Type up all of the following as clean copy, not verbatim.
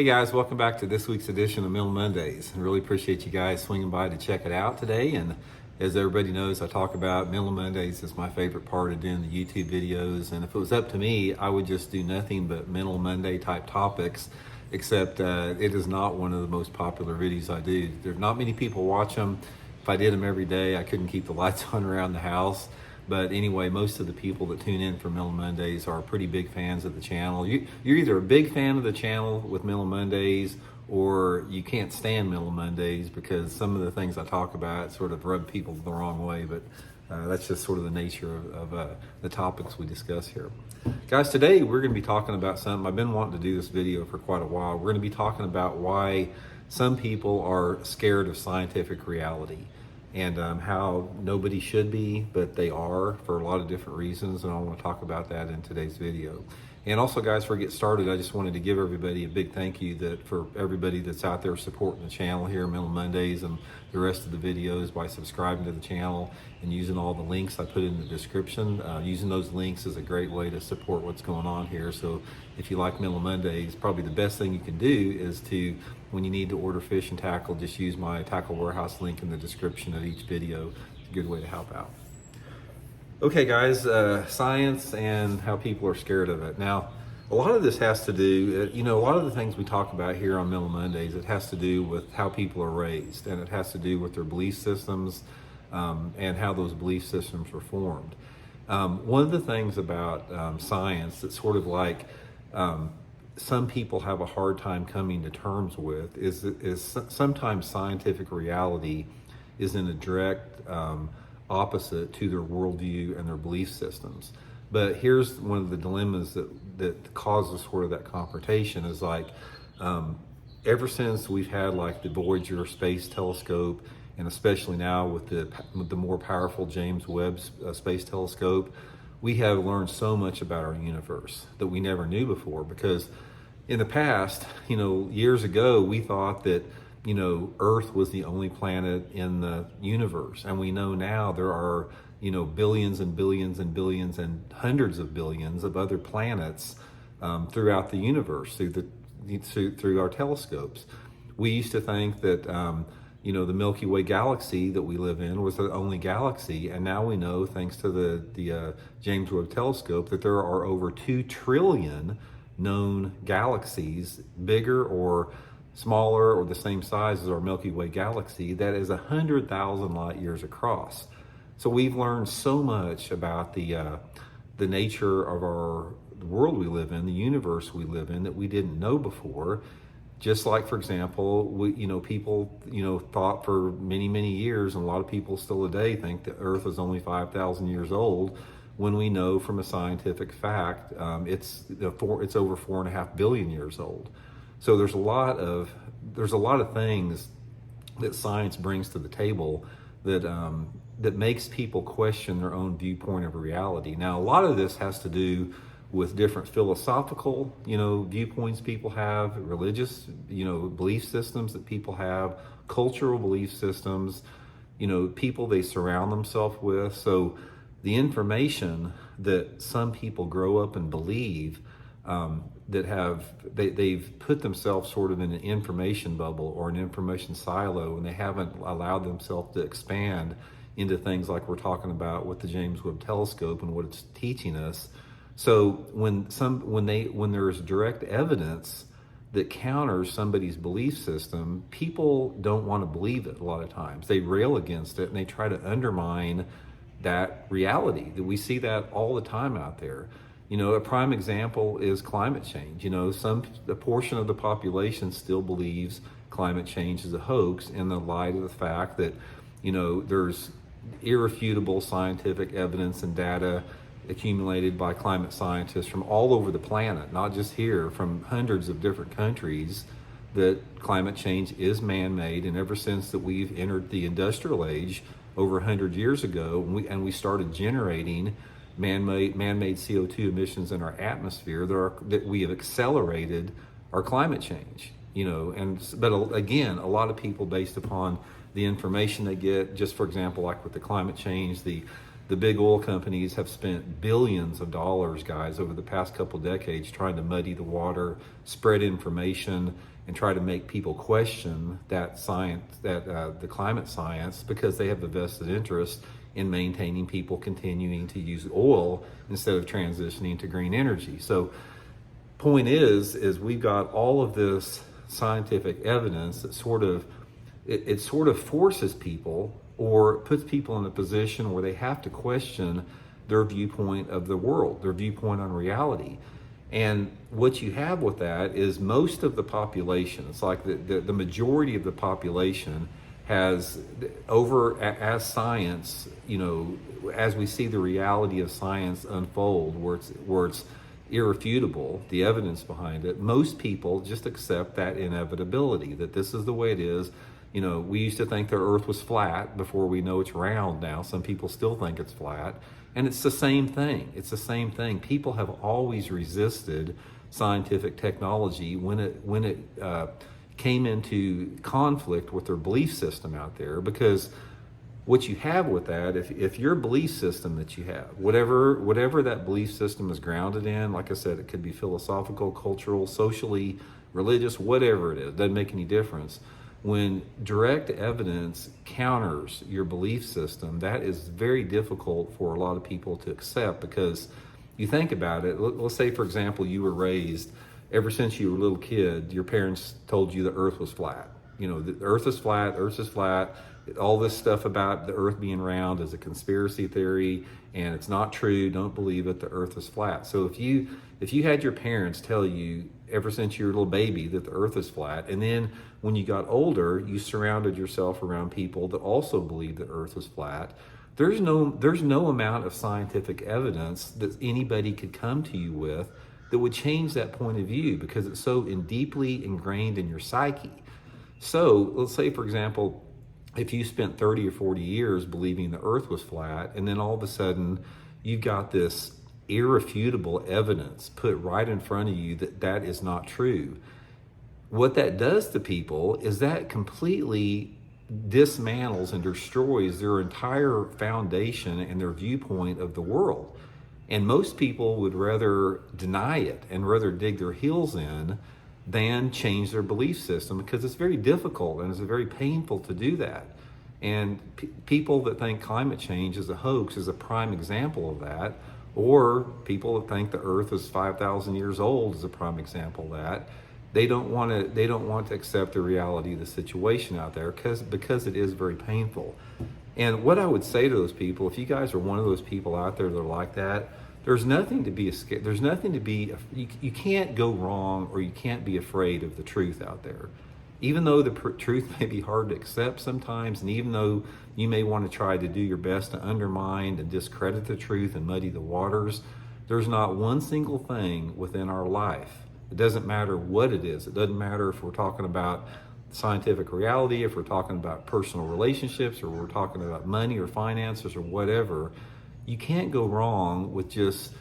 Hey guys, welcome back to this week's edition of Middle Mondays. I really appreciate you guys swinging by to check it out today. And as everybody knows, I talk about Middle Mondays is my favorite part of doing the YouTube videos. And if it was up to me, I would just do nothing but Middle Monday type topics, except it is not one of the most popular videos I do. There's not many people watch them. If I did them every day, I couldn't keep the lights on around the house. But anyway, most of the people that tune in for Middle Mondays are pretty big fans of the channel. You're either a big fan of the channel with Middle Mondays, or you can't stand Middle Mondays because some of the things I talk about sort of rub people the wrong way. But that's just sort of the nature of the topics we discuss here. Guys, today we're going to be talking about something. I've been wanting to do this video for quite a while. We're going to be talking about why some people are scared of scientific reality. And how nobody should be, but they are for a lot of different reasons, and I want to talk about that in today's video. And also, guys, before we get started, I just wanted to give everybody a big thank you for everybody that's out there supporting the channel here, Middle Mondays, and the rest of the videos by subscribing to the channel and using all the links I put in the description. Using those links is a great way to support what's going on here. So if you like Middle Mondays, probably the best thing you can do is to, when you need to order fish and tackle, just use my Tackle Warehouse link in the description of each video. It's a good way to help out. Okay guys, science and how people are scared of it. Now, a lot of this has to do, a lot of the things we talk about here on Middle Mondays, it has to do with how people are raised, and it has to do with their belief systems and how those belief systems were formed. One of the things about science that's sort of like some people have a hard time coming to terms with is sometimes scientific reality is in a direct opposite to their worldview and their belief systems. But here's one of the dilemmas that causes sort of that confrontation is like, ever since we've had like the Voyager Space Telescope, and especially now with the more powerful James Webb Space Telescope, we have learned so much about our universe that we never knew before. Because in the past, years ago, we thought that Earth was the only planet in the universe. And we know now there are, billions and billions and billions and hundreds of billions of other planets throughout the universe through our telescopes. We used to think that, the Milky Way galaxy that we live in was the only galaxy. And now we know, thanks to the James Webb Telescope, that there are over 2 trillion known galaxies, bigger or smaller or the same size as our Milky Way galaxy, that is 100,000 light years across. So we've learned so much about the nature of the world we live in, the universe we live in, that we didn't know before. Just like, for example, people, thought for many, many years, and a lot of people still today think that Earth is only 5,000 years old, when we know from a scientific fact, it's over 4.5 billion years old. So there's a lot of things that science brings to the table that makes people question their own viewpoint of reality. Now, a lot of this has to do with different philosophical, viewpoints people have, religious, belief systems that people have, cultural belief systems, people they surround themselves with. So the information that some people grow up and believe, they've put themselves sort of in an information bubble or an information silo, and they haven't allowed themselves to expand into things like we're talking about with the James Webb Telescope and what it's teaching us. So when there's direct evidence that counters somebody's belief system, people don't want to believe it a lot of times. They rail against it and they try to undermine that reality. That we see that all the time out there. A prime example is climate change. A portion of the population still believes climate change is a hoax in the light of the fact that, there's irrefutable scientific evidence and data accumulated by climate scientists from all over the planet, not just here, from hundreds of different countries, that climate change is man-made. And ever since that we've entered the industrial age over 100 years ago, and we started generating man-made CO2 emissions in our atmosphere, that we have accelerated our climate change. But again, a lot of people, based upon the information they get, just for example, like with the climate change, the the big oil companies have spent billions of dollars, guys, over the past couple decades trying to muddy the water, spread information, and try to make people question that science, the climate science, because they have a vested interest in maintaining people continuing to use oil instead of transitioning to green energy. So point is we've got all of this scientific evidence that sort of forces people or puts people in a position where they have to question their viewpoint of the world, their viewpoint on reality. And what you have with that is most of the population, it's like the majority of the population has as science, as we see the reality of science unfold, where it's irrefutable, the evidence behind it, most people just accept that inevitability, that this is the way it is. We used to think the earth was flat before we know it's round now. Some people still think it's flat. And it's the same thing. It's the same thing. People have always resisted scientific technology when it came into conflict with their belief system out there, because what you have with that, if your belief system that you have, whatever that belief system is grounded in, like I said, it could be philosophical, cultural, socially, religious, whatever it is, doesn't make any difference. When direct evidence counters your belief system, that is very difficult for a lot of people to accept, because you think about it. Let's say, for example, you were raised, ever since you were a little kid, your parents told you the earth was flat. The earth is flat, earth is flat. All this stuff about the earth being round is a conspiracy theory, and it's not true. Don't believe it. The earth is flat. So if you had your parents tell you ever since you were a little baby that the earth is flat, and then when you got older, you surrounded yourself around people that also believed the earth was flat, there's no amount of scientific evidence that anybody could come to you with that would change that point of view, because it's so deeply ingrained in your psyche. So let's say, for example, if you spent 30 or 40 years believing the earth was flat, and then all of a sudden you've got this irrefutable evidence put right in front of you that is not true, what that does to people is that completely dismantles and destroys their entire foundation and their viewpoint of the world. And most people would rather deny it and rather dig their heels in than change their belief system, because it's very difficult and it's very painful to do that. And people that think climate change is a hoax is a prime example of that. Or people that think the earth is 5,000 years old is a prime example of that. They don't want to accept the reality of the situation out there because it is very painful. And what I would say to those people, if you guys are one of those people out there that are like that, there's nothing to be scared. There's nothing to be. You can't go wrong, or you can't be afraid of the truth out there. Even though the truth may be hard to accept sometimes, and even though you may want to try to do your best to undermine and discredit the truth and muddy the waters, there's not one single thing within our life. It doesn't matter what it is. It doesn't matter if we're talking about scientific reality, if we're talking about personal relationships, or we're talking about money or finances or whatever. You can't go wrong with just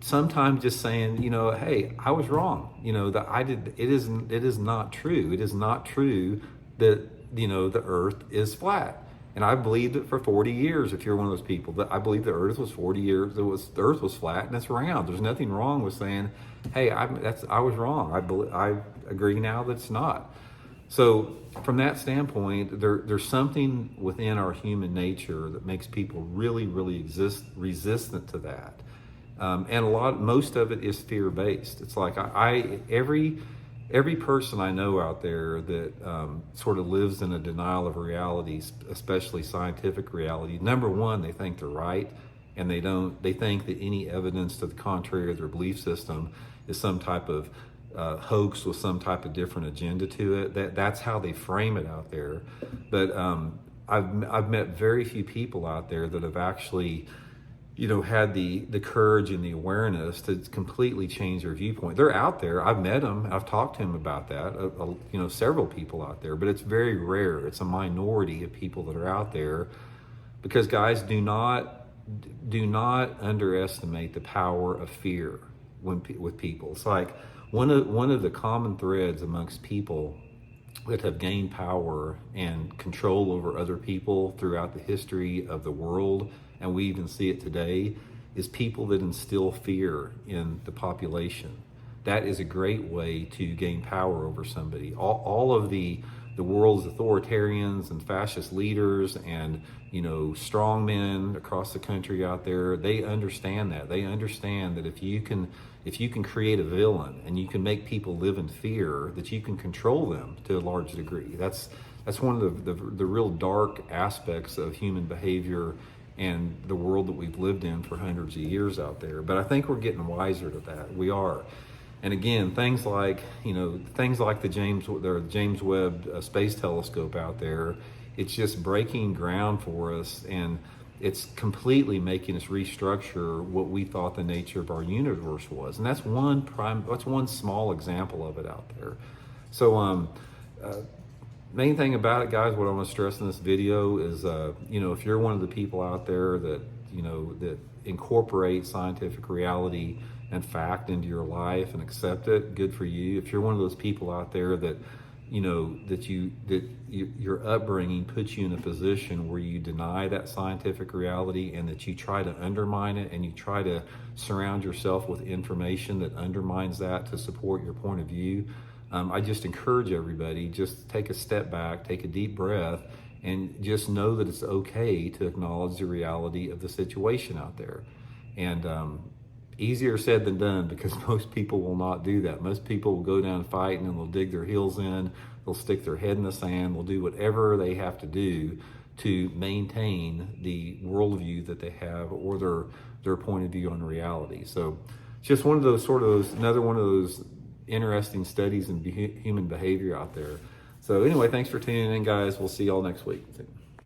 sometimes just saying, hey, I was wrong. That I did. It is not true. It is not true that the earth is flat. And I believed it for 40 years. If you're one of those people, that I believe the earth was 40 years. The earth was flat and it's round. There's nothing wrong with saying, hey, I was wrong. I agree now that it's not. So from that standpoint, there's something within our human nature that makes people really, really resistant to that. And most of it is fear-based. It's like every person I know out there that sort of lives in a denial of reality, especially scientific reality, number one, they think they're right, and they think that any evidence to the contrary of their belief system is some type of hoax with some type of different agenda to it. That's how they frame it out there. But I've met very few people out there that have actually had the courage and the awareness to completely change their viewpoint. They're out there. I've met them. I've talked to them about that. Several people out there, but it's very rare. It's a minority of people that are out there, because guys, do not underestimate the power of fear with people. It's like one of the common threads amongst people that have gained power and control over other people throughout the history of the world and we even see it today, is people that instill fear in the population. That is a great way to gain power over somebody. All of the world's authoritarians and fascist leaders and strong men across the country out there, they understand that. They understand that if you can create a villain and you can make people live in fear, that you can control them to a large degree. That's one of the real dark aspects of human behavior and the world that we've lived in for hundreds of years out there. But I think we're getting wiser to that. We are. And again, things like the James Webb Space Telescope out there, it's just breaking ground for us, and it's completely making us restructure what we thought the nature of our universe was. And that's one small example of it out there. So main thing about it, guys, what I want to stress in this video is, if you're one of the people out there that incorporate scientific reality and fact into your life and accept it, good for you. If you're one of those people out there that your upbringing puts you in a position where you deny that scientific reality and that you try to undermine it and you try to surround yourself with information that undermines that to support your point of view, I just encourage everybody, just take a step back, take a deep breath, and just know that it's okay to acknowledge the reality of the situation out there. And easier said than done, because most people will not do that. Most people will go down fighting and they'll dig their heels in, they'll stick their head in the sand, they'll do whatever they have to do to maintain the worldview that they have or their point of view on reality. So it's just another one of those interesting studies in human behavior out there. So anyway, thanks for tuning in, guys. We'll see y'all next week.